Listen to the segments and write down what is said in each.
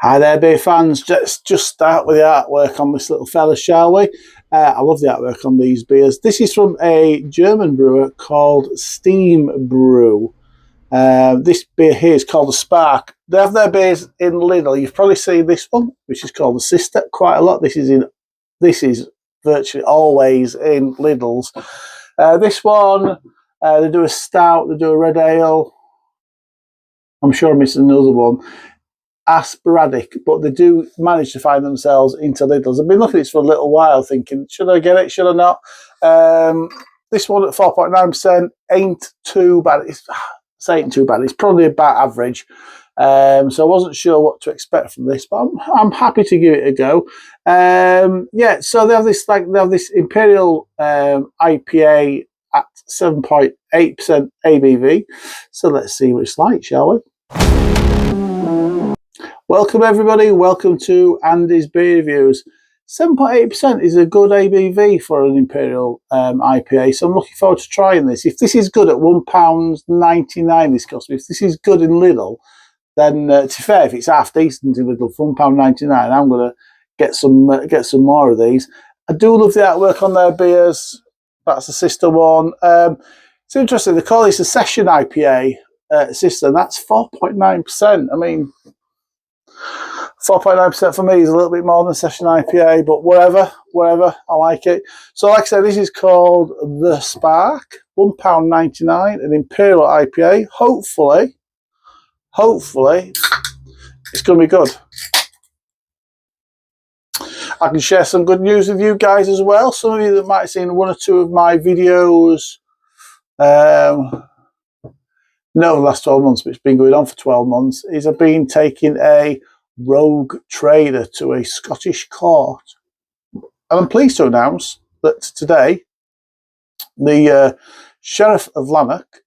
Hi there, beer fans. Let's just start with the artwork on this little fella, shall we? I love the artwork on these beers. This is from a German brewer called Steam Brew. This beer here is called The Spark. They have their beers in Lidl. You've probably seen this one, which is called The Sister, quite a lot. This is virtually always in Lidl's. This one, they do a stout, they do a red ale. I'm sure I'm missing another one. Are sporadic, but they do manage to find themselves into Lidl's. I've been looking at this for a little while thinking, should I get it, should I not? This one at 4.9% ain't too bad. It's probably about average. So I wasn't sure what to expect from this, but I'm happy to give it a go. Yeah, so they have this Imperial IPA at 7.8% ABV. So let's see what it's like, shall we? Welcome everybody, welcome to Andy's Beer Reviews. 7.8% is a good ABV for an Imperial IPA, so I'm looking forward to trying this. If this is good at £1.99 this cost me, if this is good in Lidl, then to be fair, if it's half decent in Lidl for £1.99, I'm going to get some more of these. I do love the artwork on their beers. That's the sister one. It's interesting, they call this a session IPA sister, and that's 4.9%. I mean, 4.9% for me is a little bit more than session IPA, but whatever, I like it. So like I said, this is called The Spark, £1.99, an Imperial IPA. Hopefully, it's going to be good. I can share some good news with you guys as well. Some of you that might have seen one or two of my videos, no, the last 12 months, but it's been going on for 12 months, is I've been taking a rogue trader to a Scottish court. And I'm pleased to announce that today the Sheriff of Lanark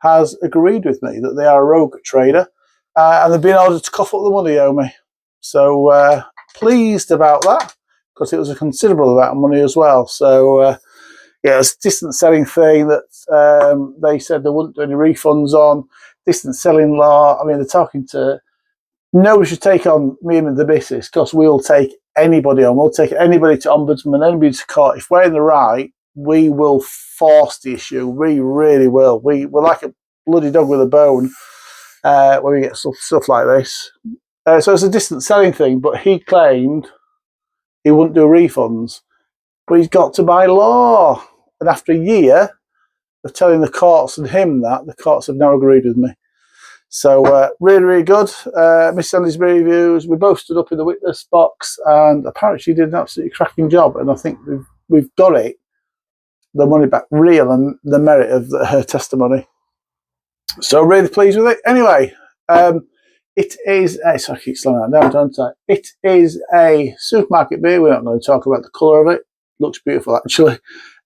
has agreed with me that they are a rogue trader and they've been ordered to cough up the money owe me. So pleased about that, because it was a considerable amount of money as well. So yeah, it's a distance selling thing that they said they wouldn't do any refunds on. Distance selling law, I mean, they're talking to, nobody should take on me and the business, because we'll take anybody on. We'll take anybody to ombudsman, anybody to court. If we're in the right, we will force the issue. We really will. We're like a bloody dog with a bone when we get stuff like this. So it's a distance selling thing, but he claimed he wouldn't do refunds. But he's got to by law. And after a year of telling the courts and him that, the courts have now agreed with me. So really, really good. Miss Sandy's Beer Reviews, we both stood up in the witness box, and apparently she did an absolutely cracking job. And I think we've got it, the money back real, and the merit of her testimony. So really pleased with it. Anyway, it is sorry, I keep slowing that down, don't I? It is a supermarket beer. We're not going to talk about the colour of it. Looks beautiful, actually.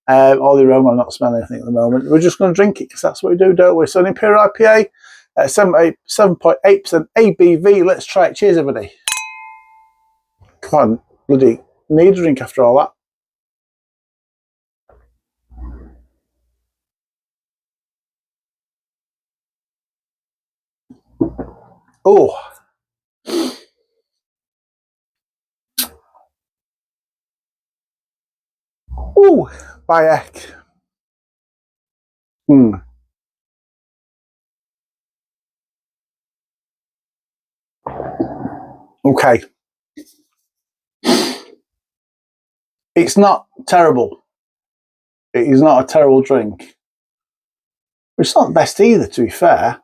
All the aroma, I'm not smelling anything at the moment. We're just going to drink it, because that's what we do, don't we? So an Imperial IPA, 7.8% ABV. Let's try it. Cheers, everybody. Come on, bloody need a drink after all that. Oh. Ooh, by heck. Okay. It's not terrible. It is not a terrible drink. It's not the best either, to be fair.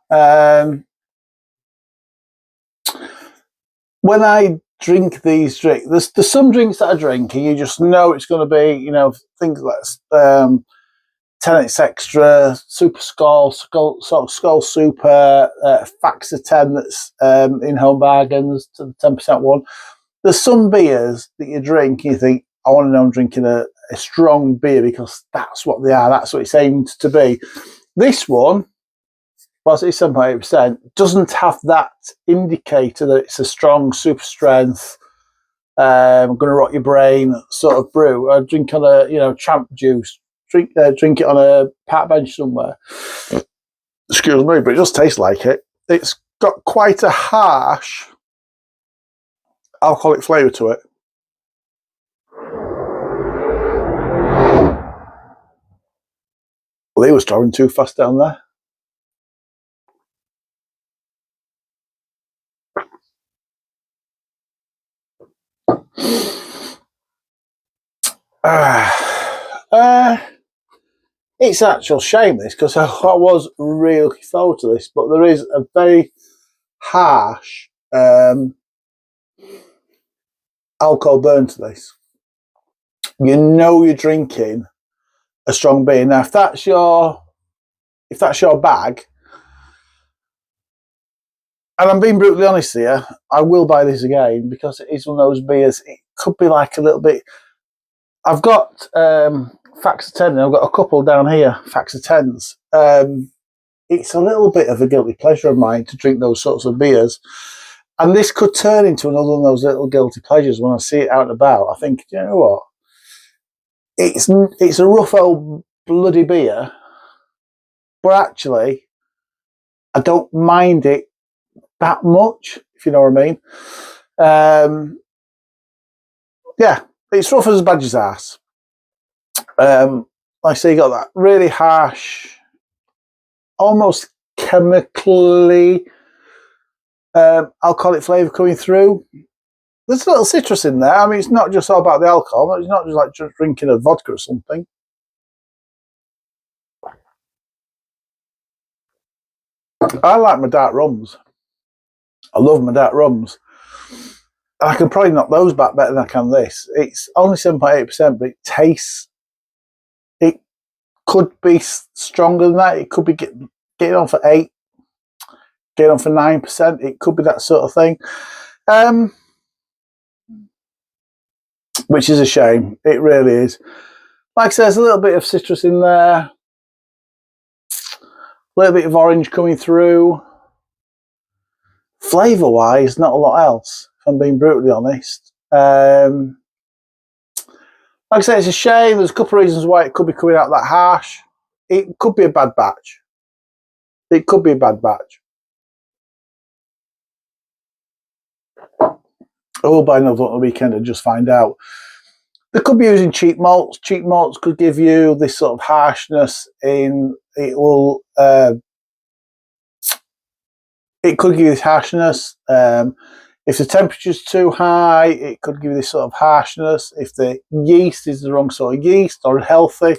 When I drink these drinks, there's some drinks that I drink and you just know it's going to be, you know, things like 10x Extra, Super Skull Super, Faxa 10 that's in home bargains to the 10% one. There's some beers that you drink and you think, I want to know I'm drinking a strong beer, because that's what they are, that's what it's aimed to be. This one, whilst it's 7.8%, doesn't have that indicator that it's a strong, super strength, I'm going to rot your brain sort of brew. I drink on a, tramp juice, drink it on a park bench somewhere. Excuse me, but it does taste like it. It's got quite a harsh alcoholic flavour to it. Well, he was driving too fast down there. It's an actual shame this, because I was really looking forward to this, but there is a very harsh alcohol burn to this. You know you're drinking a strong beer. Now, if that's your bag, and I'm being brutally honest here, I will buy this again, because it is one of those beers. It could be like a little bit. I've got Facts of 10, and I've got a couple down here, Facts of 10s. It's a little bit of a guilty pleasure of mine to drink those sorts of beers. And this could turn into another one of those little guilty pleasures when I see it out and about. I think, you know what? It's a rough old bloody beer, but actually, I don't mind it that much, if you know what I mean. Yeah, it's rough as a badger's ass. Like I say, you got that really harsh, almost chemically alcoholic flavour coming through. There's a little citrus in there. I mean, it's not just all about the alcohol. It's not just like just drinking a vodka or something. I like my dark rums. I love my dark rums. I can probably knock those back better than I can this. It's only 7.8%, but it tastes. It could be stronger than that. It could be getting on for 8, getting on for 9%. It could be that sort of thing. Which is a shame. It really is. Like I said, there's a little bit of citrus in there. A little bit of orange coming through. Flavour-wise, not a lot else, if I'm being brutally honest. Like I say, it's a shame. There's a couple of reasons why it could be coming out that harsh. It could be a bad batch. It could be a bad batch. I will buy another one on the weekend and just find out. They could be using cheap malts. Cheap malts could give you this sort of harshness in. It will. It could give you this harshness. If the temperature's too high, it could give you this sort of harshness. If the yeast is the wrong sort of yeast or healthy,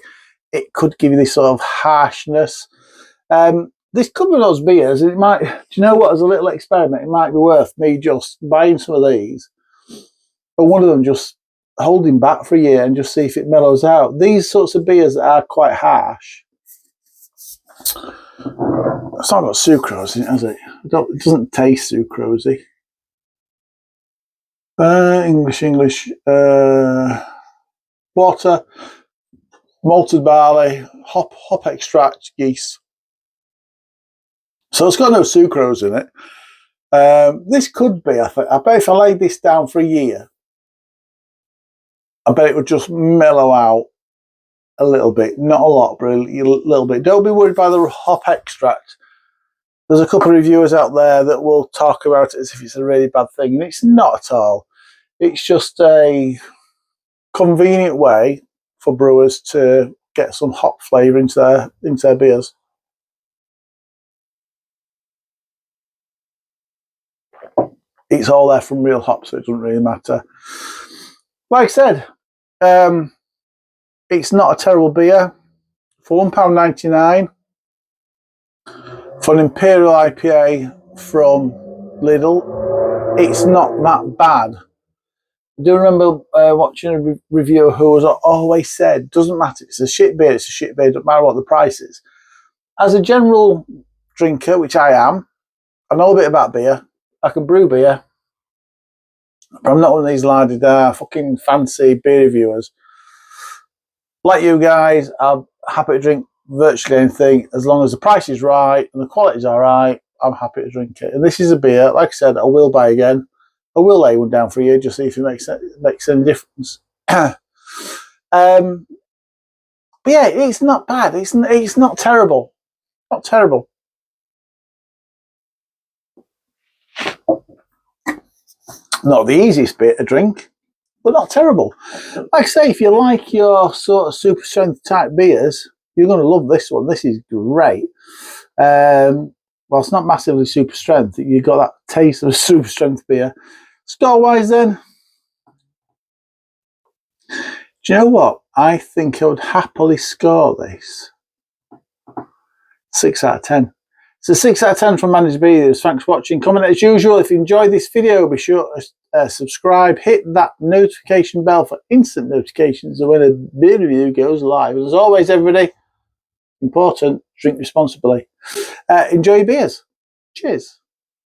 it could give you this sort of harshness. This could be those beers. It might. Do you know what? As a little experiment, it might be worth me just buying some of these, and one of them just holding back for a year and just see if it mellows out. These sorts of beers that are quite harsh. It's not got sucrose in it, has it? It doesn't taste sucrosey. English. Water, malted barley, hop extract, yeast. So it's got no sucrose in it. This could be, I think. I bet if I laid this down for a year, I bet it would just mellow out a little bit. Not a lot, but a little bit. Don't be worried by the hop extract. There's a couple of reviewers out there that will talk about it as if it's a really bad thing, and it's not at all. It's just a convenient way for brewers to get some hop flavour into their beers. It's all there from real hops, so it doesn't really matter. Like I said, it's not a terrible beer. For £1.99 for an Imperial IPA from Lidl, it's not that bad. I do remember watching a reviewer who has always said, doesn't matter, it's a shit beer, doesn't matter what the price is. As a general drinker, which I am, I know a bit about beer. I can brew beer, but I'm not one of these la-di-da fucking fancy beer reviewers. Like you guys, I'm happy to drink virtually anything as long as the price is right and the quality's all right. I'm happy to drink it. And this is a beer, like I said, I will buy again. I will lay one down for you just see if it makes any difference. But yeah, it's not bad. It's not terrible. Not terrible. Not the easiest beer to drink, but not terrible. Like I say, if you like your sort of super strength type beers, you're going to love this one. This is great. Well, it's not massively super strength. You've got that taste of a super strength beer. Score-wise then, do you know what? I think I would happily score this 6 out of 10. It's a 6 out of 10 from Managed Beers. Thanks for watching. Comment as usual. If you enjoyed this video, be sure to subscribe. Hit that notification bell for instant notifications of when a beer review goes live. As always, everybody, important, drink responsibly. Enjoy your beers. Cheers.